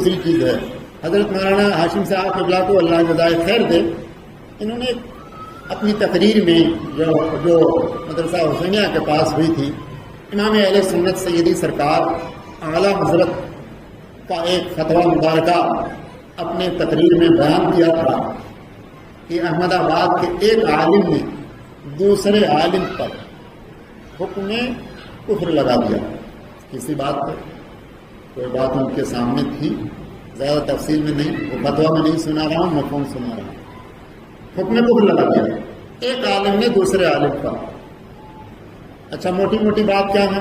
दूसरी चीज़ है। हज़रत मौलाना हाशिम साहब क़िबला को अल्लाह जज़ाए खैर दे, इन्होंने अपनी तकरीर में जो मदरसा हुसैनिया के पास हुई थी, इमाम अहले सुन्नत सैयदी सरकार आला हज़रत का एक फतवा मुबारका अपने तकरीर में बयान किया था कि अहमदाबाद के एक आलिम ने दूसरे आलिम पर हुक्म कुफ्र लगा दिया। किसी बात पर कोई बात उनके सामने थी, ज़्यादा तफसील में नहीं, वो फतवा में नहीं सुना रहा हूँ, मफ़हूम सुना रहा हूँ। हुक्म कुफ्र लगा दिया एक आलिम ने दूसरे आलिम पर। अच्छा, मोटी मोटी बात क्या है,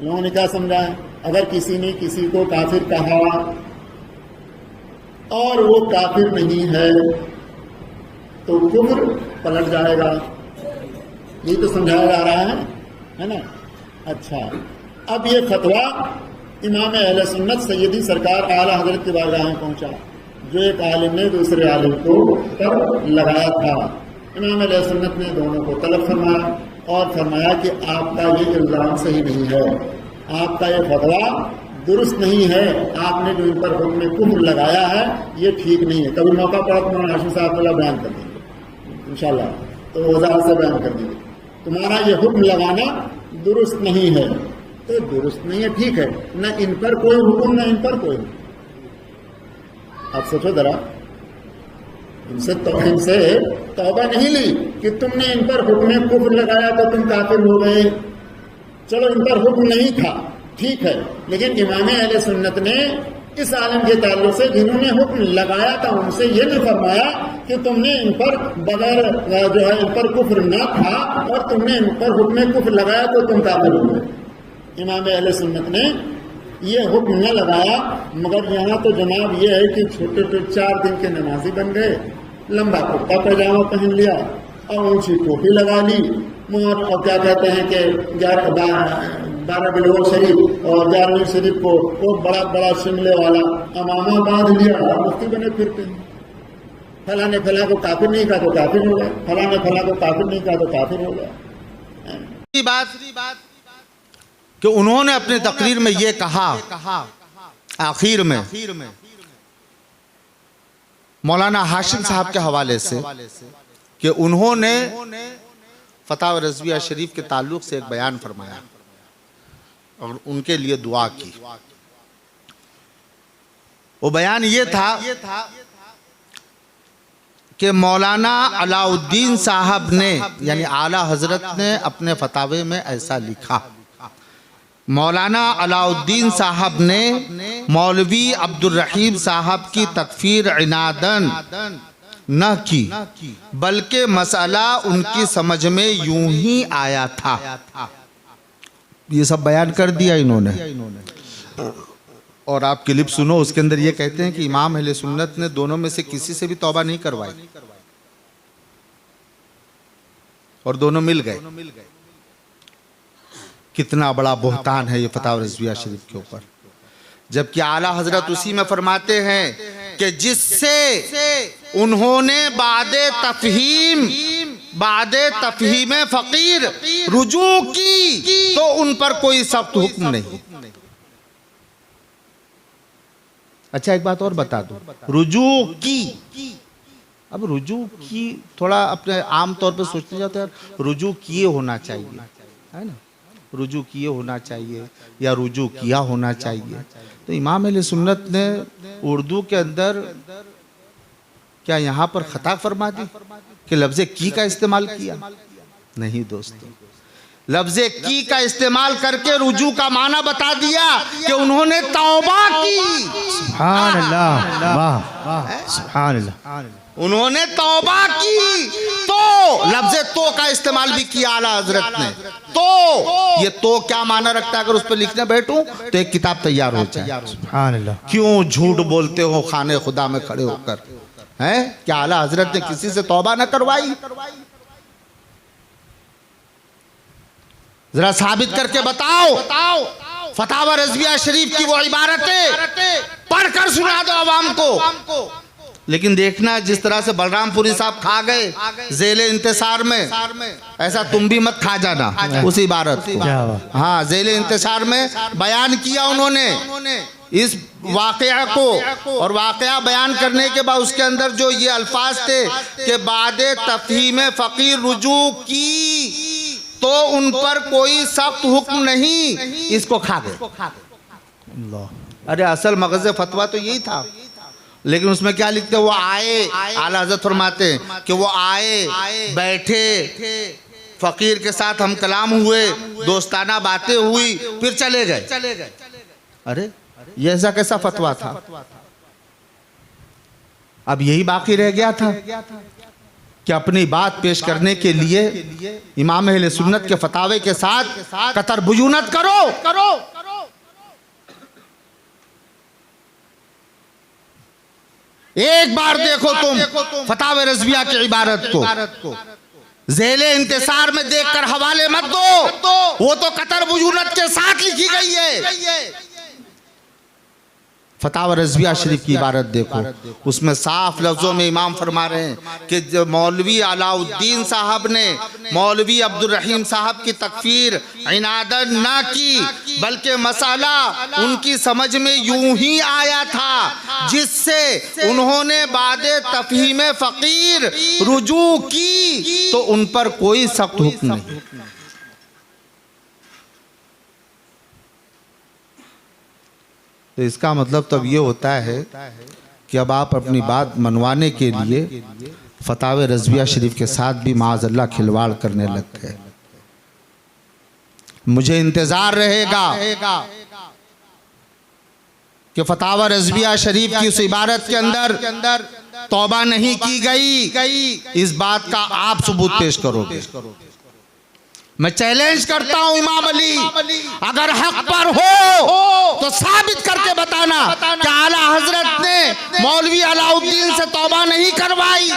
लोगों ने क्या समझा है? अगर किसी ने किसी को काफिर कहा और वो काफिर नहीं है तो कुफ्र पलट जाएगा, यही तो समझाया जा रहा है ना। अच्छा, अब ये फतवा इमाम अहले सुन्नत सैयदी सरकार आला हजरत की बारगाह में पहुंचा, जो एक आलिम ने दूसरे आलिम को पर लगाया था। इमाम अहले सुन्नत ने दोनों को तलब फरमाया और फरमाया कि आपका ये इल्ज़ाम सही नहीं है, आपका ये फतवा दुरुस्त नहीं है, आपने जो इन पर हुक्म कुफ्र लगाया है ये ठीक नहीं है। कभी मौका पड़ा तो मौलाना हाशिम साहब वाला बयान कर देंगे इंशाल्लाह, तो वज़ाहत से बयान कर देंगे। तुम्हारा ये हुक्म लगाना दुरुस्त नहीं है, तो दुरुस्त नहीं है, ठीक है, न इन पर कोई हुक्म न इन पर कोई। आप सोचो जरा, इनसे तौबा नहीं ली कि तुमने इन पर हुक्म कुफ्र लगाया तो तुम काफिर हो गए। चलो, इन पर हुक्म नहीं था, ठीक है, लेकिन इमाम अहले सुन्नत ने इस आलम के ताल्लुक से जिन्होंने हुक्म लगाया था उनसे ये नहीं फरमाया कि तुमने इन पर बगैर जो है इन पर कुफ्र न था और तुमने इन पर हुक्म कुफ्र लगाया तो तुम काफिर हो गए। इमाम अहले सुन्नत ने ये हुक्म न लगाया, मगर यहाँ तो जनाब ये है कि छोटे 4 दिन के नमाजी बन गए, लंबा कुर्ता पैजामा पहन लिया और ऊंची टोपी लगा ली, और क्या कहते हैं कि 12 बिलवल शरीफ और 11वीं शरीफ को वो बड़ा शिमले वाला अमामा बांध लिया और मुफ्ती बने फिरते हैं। फला ने फला को काफिर नहीं कहा तो काफिर हो गया, फला ने फला को काफिर नहीं कहा तो काफिर हो गया। बात कि उन्होंने अपनी तकरीर में ये कहा आखिर में मौलाना हाशिम साहब के हवाले से कि उन्होंने फतवा रज़विया शरीफ के ताल्लुक से एक बयान फरमाया और उनके लिए दुआ की। वो बयान ये था कि मौलाना अलाउद्दीन साहब ने यानी आला हजरत ने अपने फतावे में ऐसा लिखा, मौलाना अलाउद्दीन साहब ने मौलवी अब्दुल रहीम साहब की तकफीर इनादन न की, बल्कि मसला उनकी समझ में यूं ही आया था। ये सब बयान कर दिया इन्होंने। और आप क्लिप सुनो, उसके अंदर ये कहते हैं कि इमाम अहले सुन्नत ने दोनों में से किसी से भी तौबा नहीं करवाई और दोनों मिल गए। कितना बड़ा बोहतान है ये फतवा रज़विया शरीफ के ऊपर, जबकि आला हजरत उसी में फरमाते हैं कि जिससे उन्होंने बादे तफहीम फकीर रुजू की तो उन पर कोई सख्त हुक्म नहीं। अच्छा, एक बात और बता दो, रुजू की, अब रुजू की थोड़ा अपने आम तौर पे सोचते जाते हैं, रुजू किए होना चाहिए, है ना, रुजू किए होना चाहिए या रुजू किया होना चाहिए। तो इमाम अहले सुन्नत ने उर्दू के अंदर क्या यहाँ पर खता फरमा दी कि लफ्ज़े की का इस्तेमाल किया? नहीं दोस्तों, लफ्ज़े की का इस्तेमाल करके रुजू का माना बता दिया कि उन्होंने तौबा की। सुभान अल्लाह, वाह सुभान अल्लाह, उन्होंने तौबा की। तो लफ्ज़े तो का इस्तेमाल भी किया आला हजरत ने। तो ये तो क्या माना रखता है? अगर उस पर लिखने बैठूं तो एक किताब तैयार हो जाए। सुभान अल्लाह, क्यों झूठ बोलते हो खाने खुदा में खड़े होकर? हैं, क्या आला हजरत ने किसी से तौबा न करवाई? जरा साबित करके बताओ। फतवा रज़विया शरीफ की वो इबारतें पढ़कर सुना दो आवाम को। लेकिन देखना, जिस तरह से बलरामपुरी साहब खा गए ज़ेले इंतसार में, ऐसा तुम भी मत खा जाना उस इबारत को। हाँ, ज़ेले इंतसार में बयान किया उन्होंने, इस वाक़या को और वाक़या बयान करने के बाद उसके अंदर जो ये अल्फाज थे कि बादे तफहीम फ़कीर रुजू की तो उन पर कोई सख्त हुक्म नहीं, इसको खा गए। अल्लाह। अरे असल मगज़ फतवा तो यही था, लेकिन उसमें क्या लिखते, वो आए, आला हज़रत फरमाते हैं कि वो आए, बैठे, फ़कीर के साथ हम कलाम हुए, दोस्ताना बातें हुई, फिर चले गए। अरे ये ऐसा कैसा फतवा था? अब यही बाकी रह गया था कि अपनी बात पेश करने के लिए इमाम अहले सुन्नत के फतावे के साथ कतर बुजूनत करो। एक बार देखो तुम फतावे रज़विया की इबारत को ज़ेले इंतसार में देखकर हवाले मत दो, वो तो कतर बुजूनत के साथ लिखी गई है। फतावा रज़विया शरीफ की इबारत देखो, उसमें साफ लफ्ज़ों में इमाम फरमा रहे हैं कि जब मौलवी अलाउद्दीन साहब ने मौलवी अब्दुल रहीम साहब की तकफीर इनादन ना की, बल्कि मसाला उनकी समझ में यूं ही आया था जिससे उन्होंने बादे तफहीम फ़कीर रुजू की तो उन पर कोई सख्त हुक्म नहीं। तो इसका मतलब तब ये होता है कि अब आप अपनी बात मनवाने के लिए फतावे रज़विया शरीफ के साथ भी माज़अल्लाह खिलवाड़ करने लगते हैं। मुझे इंतज़ार रहेगा कि फतावा रज़विया शरीफ की उस इबारत के अंदर तौबा नहीं की गई, इस बात का आप सबूत पेश करोगे। मैं चैलेंज करता हूं इमाम अली, अगर हक पर हो तो साबित करके बताना कि आला हजरत ने मौलवी अलाउद्दीन से तौबा नहीं करवाई।